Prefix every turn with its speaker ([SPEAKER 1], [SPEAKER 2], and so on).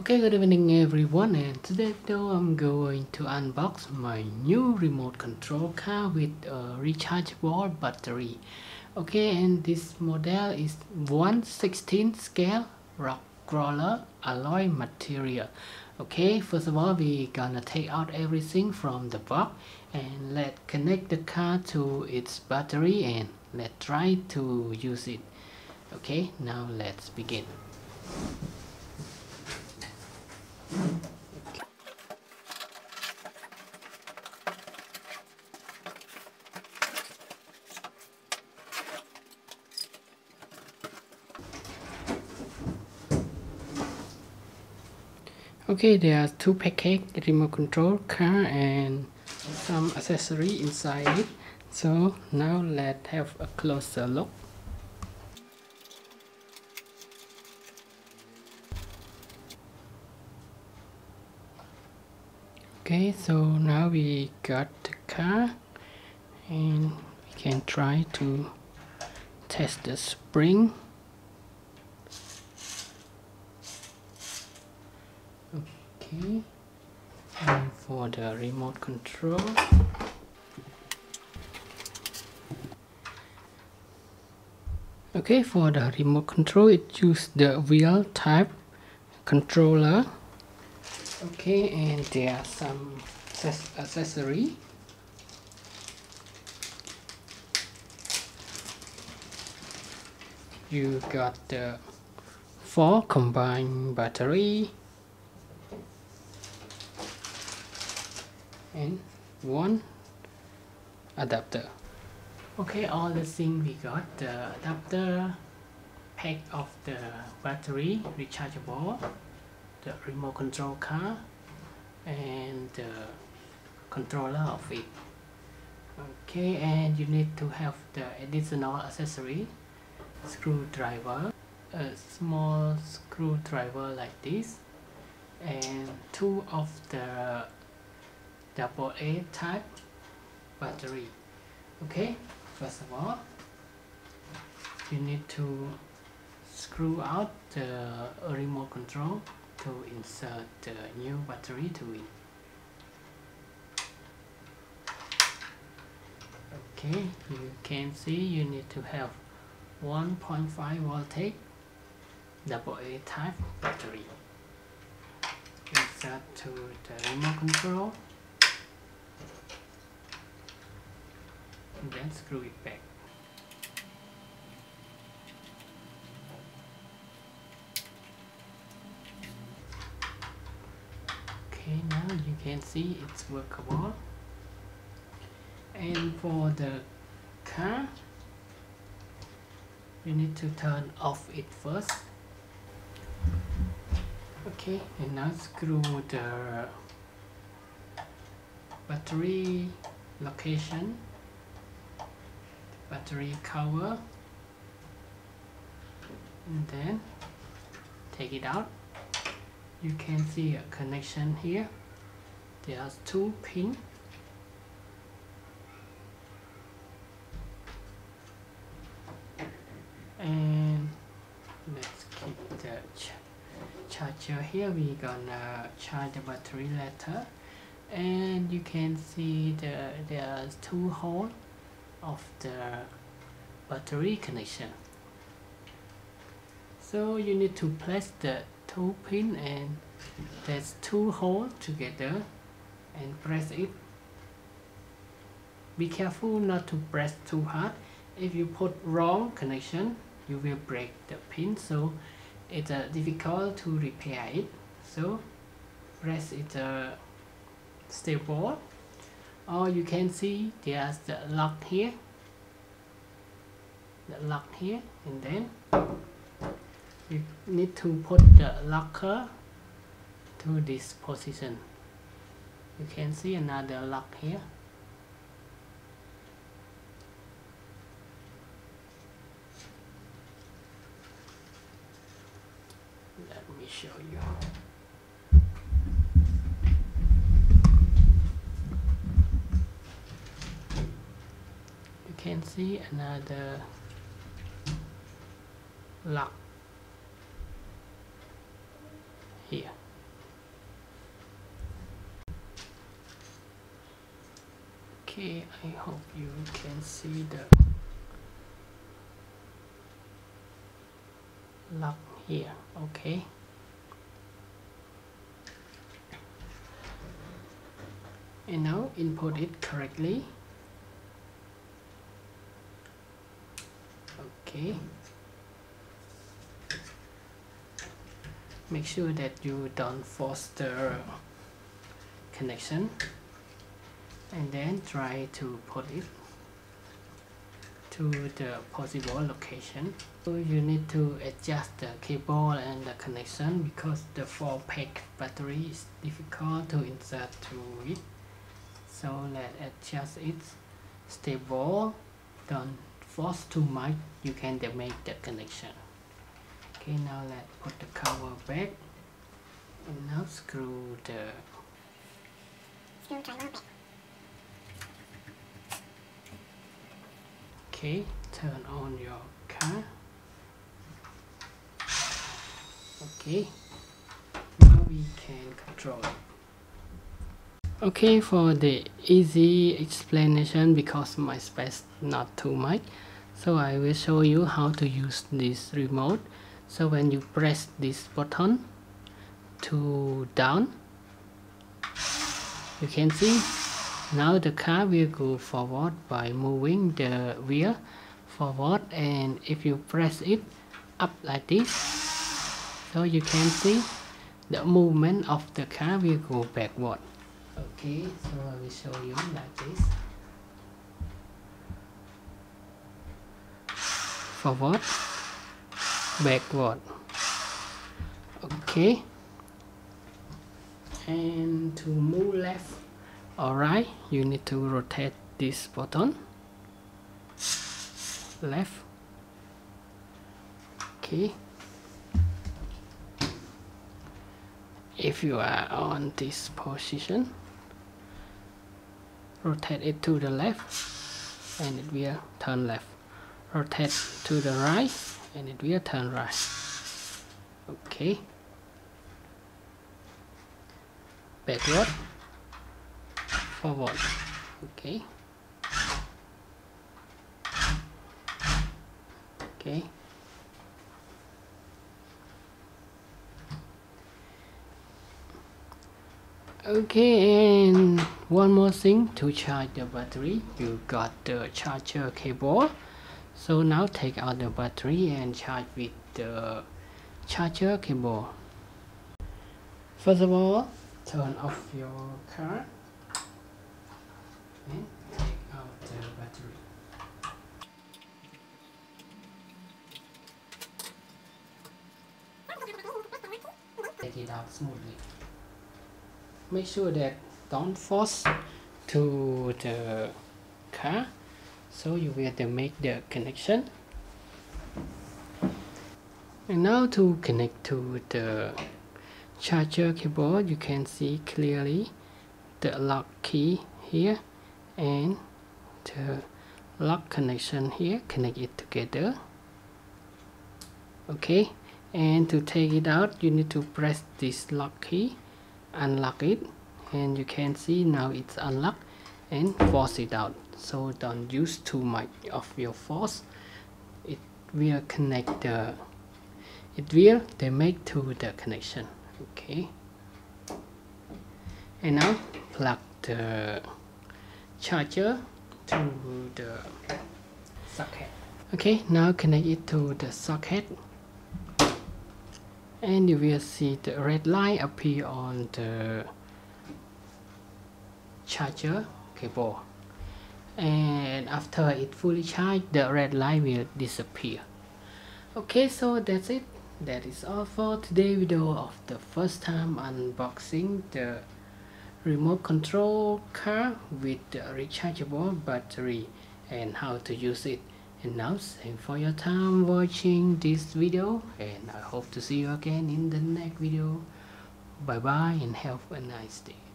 [SPEAKER 1] Okay, good evening everyone, and today though I'm going to unbox my new remote control car with a rechargeable battery. Okay, and this model is 1/16 scale rock crawler alloy material. Okay, first of all we gonna take out everything from the box and let's connect the car to its battery and let's try to use it. Okay, now let's begin. Okay, there are two packages, remote control, car, and some accessory inside it. So now let's have a closer look. Okay, so now we got the car and we can try to test the spring. Okay, and for the remote control, okay, for the remote control it uses the wheel type controller. Okay, and there are some accessory. You got the 4 combined battery and 1 adapter. Okay, all the things we got: the adapter, pack of the battery, rechargeable, the remote control car, and the controller of it. Okay, and you need to have the additional accessory: screwdriver, a small screwdriver like this, and 2 of the AA type battery. Okay, first of all you need to screw out the remote control to insert the new battery to it. Okay, you can see you need to have 1.5 voltage AA type battery. Insert to the remote control and then screw it back. Okay, now you can see it's workable. And for the car, you need to turn off it first. Okay, and now screw the battery location, battery cover, and then take it out. You can see a connection here. There's 2 pins. And let's keep the charger here. We're gonna charge the battery later. And you can see there's 2 holes of the battery connection. So you need to place the 2 pins and there's 2 holes together and press it. Be careful not to press too hard. If you put wrong connection, you will break the pin, so it's difficult to repair it. So press it stable. Or you can see there's the lock here, and then you need to put the locker to this position. You can see another lock here. Let me show you. You can see another lock here. Okay, I hope you can see the lock here. Okay, and now input it correctly. Okay, make sure that you don't force the connection, and then try to put it to the possible location. So you need to adjust the cable and the connection because the 4-pack battery is difficult to insert to it. So let's adjust it stable, don't force too much, you can damage the connection. Okay, now let's put the cover back, and now screw the
[SPEAKER 2] screwdriver back.
[SPEAKER 1] Okay, turn on your car. Okay, now we can control it. Okay, for the easy explanation, because my space not too much, so I will show you how to use this remote. So when you press this button to down, you can see now the car will go forward by moving the wheel forward, and if you press it up like this, so you can see the movement of the car will go backward. Okay, so I will show you like this. Forward, backward. Okay, and to move left or right, you need to rotate this button left. Okay, if you are on this position, rotate it to the left and it will turn left. Rotate to the right and it will turn right. Okay, backward, forward. Okay, okay, okay. And one more thing, to charge the battery, you got the charger cable. So now take out the battery and charge with the charger cable. First of all, turn off your car and take out the battery. Take it out smoothly. Make sure that don't force to the car, so you will make the connection. And now to connect to the charger cable, you can see clearly the lock key here and the lock connection here. Connect it together. Okay, and to take it out, you need to press this lock key, unlock it, and you can see now it's unlocked, and force it out. So don't use too much of your force. It will connect the, it will damage to the connection. Okay, and now plug the charger to the socket. Okay, now connect it to the socket, and you will see the red light appear on the charger cable, and after it fully charged, the red light will disappear. Okay, so that's it. That is all for today's video of the first time unboxing the remote control car with the rechargeable battery and how to use it. And now thanks for your time watching this video, and I hope to see you again in the next video. Bye bye and have a nice day.